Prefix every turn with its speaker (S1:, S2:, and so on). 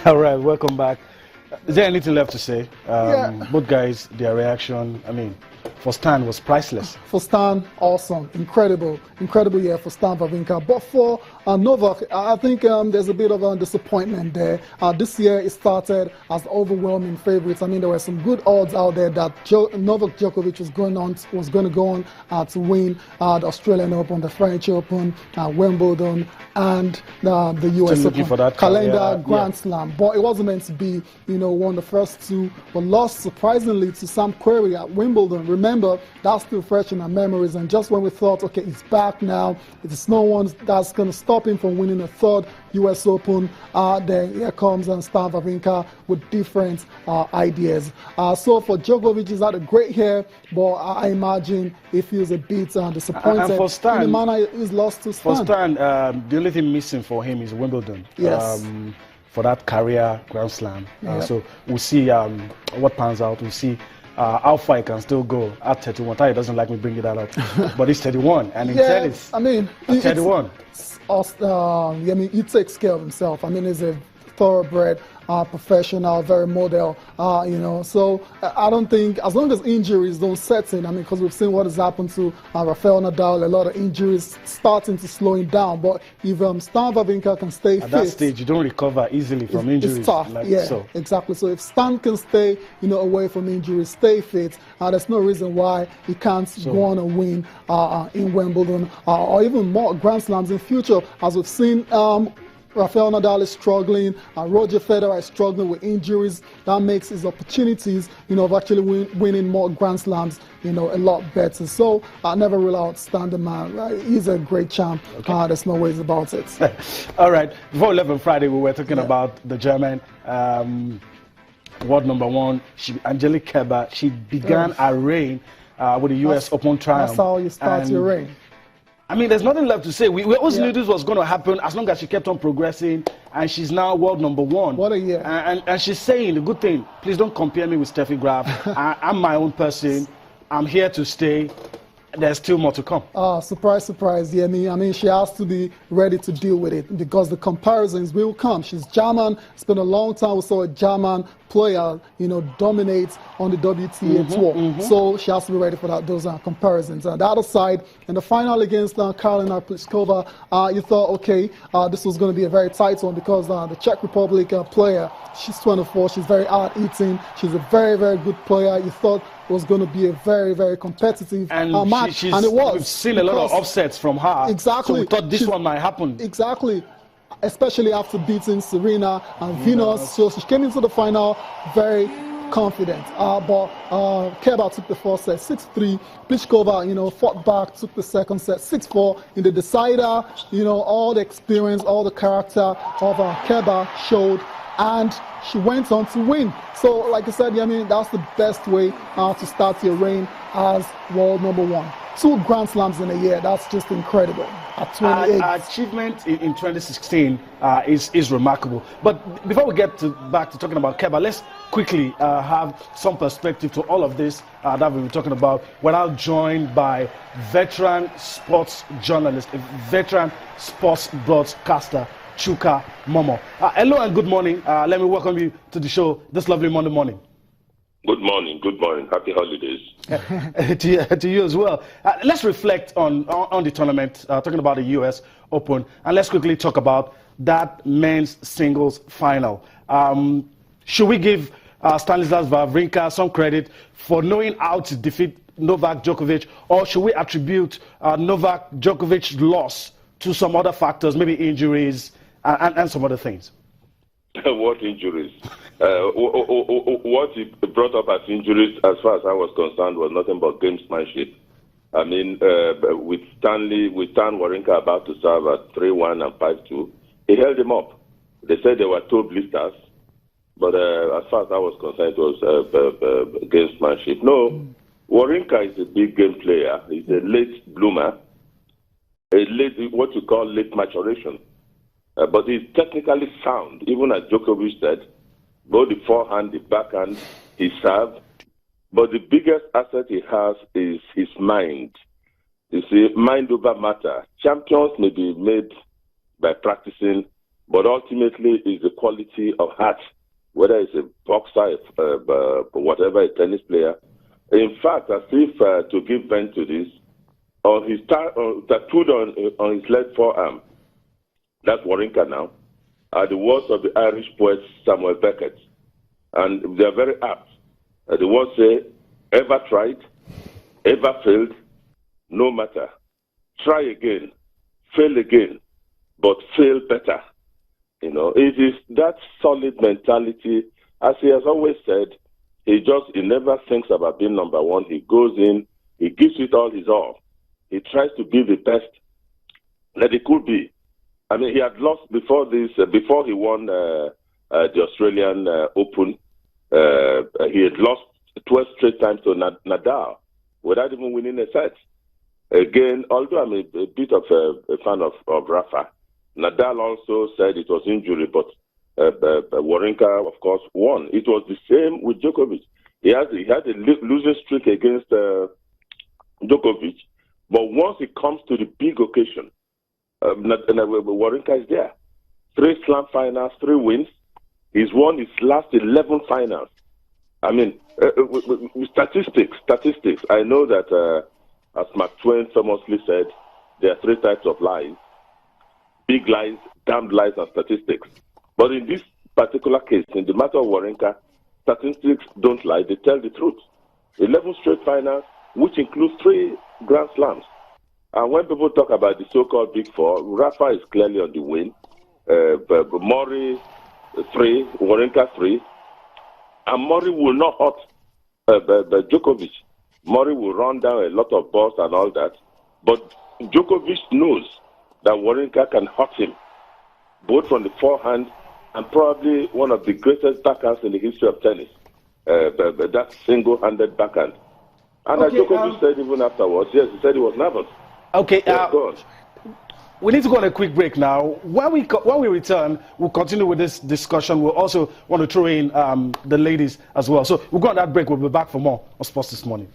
S1: All right, welcome back. Is there anything left to say?
S2: Yeah.
S1: Both guys, their reaction, I mean, for Stan was priceless.
S2: For Stan, awesome, incredible year for Stan Wawrinka. But for Novak, I think there's a bit of a disappointment there. This year it started as overwhelming favorites. I mean, there were some good odds out there that Novak Djokovic was going to go on to win the Australian Open, the French Open, Wimbledon, and the US Open.
S1: For that
S2: calendar Grand Slam. But it wasn't meant to be. Won the first two, but lost surprisingly to Sam Querrey at Wimbledon. Remember, that's still fresh in our memories. And just when we thought, okay, he's back now, there's no one that's going to stop him from winning a third US Open, then here comes Stan Wawrinka with different ideas. So for Djokovic, he's had a great year, but I imagine he feels a bit disappointed
S1: and for Stan,
S2: in the manner he's lost to Stan.
S1: For Stan, the only thing missing for him is Wimbledon.
S2: Yes.
S1: For that career Grand Slam. So we'll see what pans out. We'll see how far he can still go at 31. Ty doesn't like me bringing that up, but he's 31, and in tennis,
S2: I mean,
S1: 31.
S2: I mean, he takes care of himself. I mean, he's a thoroughbred, professional, very model, So I don't think, as long as injuries don't set in, I mean, because we've seen what has happened to Rafael Nadal, a lot of injuries starting to slow him down. But if Stan Wawrinka can stay fit.
S1: At that stage, you don't recover easily from injuries.
S2: It's tough, exactly. So if Stan can stay, away from injuries, stay fit, there's no reason why he can't go on and win in Wimbledon or even more Grand Slams in future, as we've seen. Rafael Nadal is struggling, Roger Federer is struggling with injuries. That makes his opportunities, of actually winning more Grand Slams, a lot better. So I never rule out Stan the man. Right? He's a great champ. Okay. There's no ways about it.
S1: All right. Before 11 Friday, we were talking about the German world number one, Angelique Kerber. She began her reign with the US Open triumph.
S2: That's how you start your reign.
S1: I mean, there's nothing left to say. We always knew this was going to happen as long as she kept on progressing, and she's now world number one.
S2: What a year.
S1: And she's saying the good thing, please don't compare me with Steffi Graf. I'm my own person. I'm here to stay. There's still more to come.
S2: Surprise, surprise. Yeah, I mean, she has to be ready to deal with it because the comparisons will come. She's German. It's been a long time we saw a German player, dominate on the WTA tour. So she has to be ready for those comparisons. The other side, in the final against Karolina Pliskova, you thought, okay, this was going to be a very tight one because the Czech Republic player, she's 24, she's very hard-hitting, she's a very, very good player. You thought it was going to be a very, very competitive match, and it was.
S1: We've seen a lot of upsets from her.
S2: Exactly.
S1: So we thought this one might happen.
S2: Exactly. Especially after beating Serena and Venus. So she came into the final very confident. But Kerber took the first set 6-3. Pliskova, fought back, took the second set 6-4. In the decider, all the experience, all the character of Kerber showed, and she went on to win. So, like I said, I mean, that's the best way to start your reign as world number one. 2 Grand Slams in a year, that's just incredible. At 28.
S1: Achievement in 2016 is remarkable. But before we get back to talking about Kerber, let's quickly have some perspective to all of this that we've been talking about. We're now joined by veteran sports journalist, a veteran sports broadcaster, Chuka Momo. Hello and good morning. Let me welcome you to the show this lovely Monday morning.
S3: Good morning. Happy holidays.
S1: to you as well. Let's reflect on the tournament, talking about the US Open, and let's quickly talk about that men's singles final. Should we give Stanislas Wawrinka some credit for knowing how to defeat Novak Djokovic, or should we attribute Novak Djokovic's loss to some other factors, maybe injuries and some other things?
S3: What injuries? What he brought up as injuries, as far as I was concerned, was nothing but gamesmanship. I mean, with Stan Wawrinka about to serve at 3-1 and 5-2, he held him up. They said there were 2 blisters, but as far as I was concerned, it was gamesmanship. No, Wawrinka is a big game player. He's a late bloomer, what you call late maturation. But he's technically sound, even as Djokovic said, both the forehand, the backhand, he served. But the biggest asset he has is his mind. You see, mind over matter. Champions may be made by practicing, but ultimately it's the quality of heart, whether it's a boxer, whatever, a tennis player. In fact, as if to give vent to this, on his tattooed on his left forearm, that's Wawrinka now, are the words of the Irish poet Samuel Beckett. And they are very apt. The words say, ever tried, ever failed, no matter. Try again, fail again, but fail better. You know, it is that solid mentality. As he has always said, he never thinks about being number one. He goes in, he gives it all his all. He tries to be the best that he could be. I mean, he had lost before this, before he won the Australian Open. He had lost 12 straight times to Nadal without even winning a set. Again, although I'm a bit of a fan of Rafa, Nadal also said it was injury, but Wawrinka, of course, won. It was the same with Djokovic. He had a losing streak against Djokovic, but once it comes to the big occasion, Wawrinka is there. 3 slam finals, 3 wins. He's won his last 11 finals. I mean, statistics. I know that, as Mark Twain famously said, there are 3 types of lies: big lies, damned lies, and statistics. But in this particular case, in the matter of Wawrinka, statistics don't lie, they tell the truth. 11 straight finals, which includes 3 Grand Slams. And when people talk about the so-called Big Four, Rafa is clearly on the win. Murray, 3, Wawrinka 3. And Murray will not hurt Djokovic. Murray will run down a lot of balls and all that. But Djokovic knows that Wawrinka can hurt him, both from the forehand and probably one of the greatest backhands in the history of tennis. That single-handed backhand. And as Djokovic said even afterwards, yes, he said he was nervous.
S1: Okay,
S3: yes, go on.
S1: We need to go on a quick break now. When we return, we'll continue with this discussion. We'll also want to throw in the ladies as well. So we'll go on that break. We'll be back for more on Sports This Morning.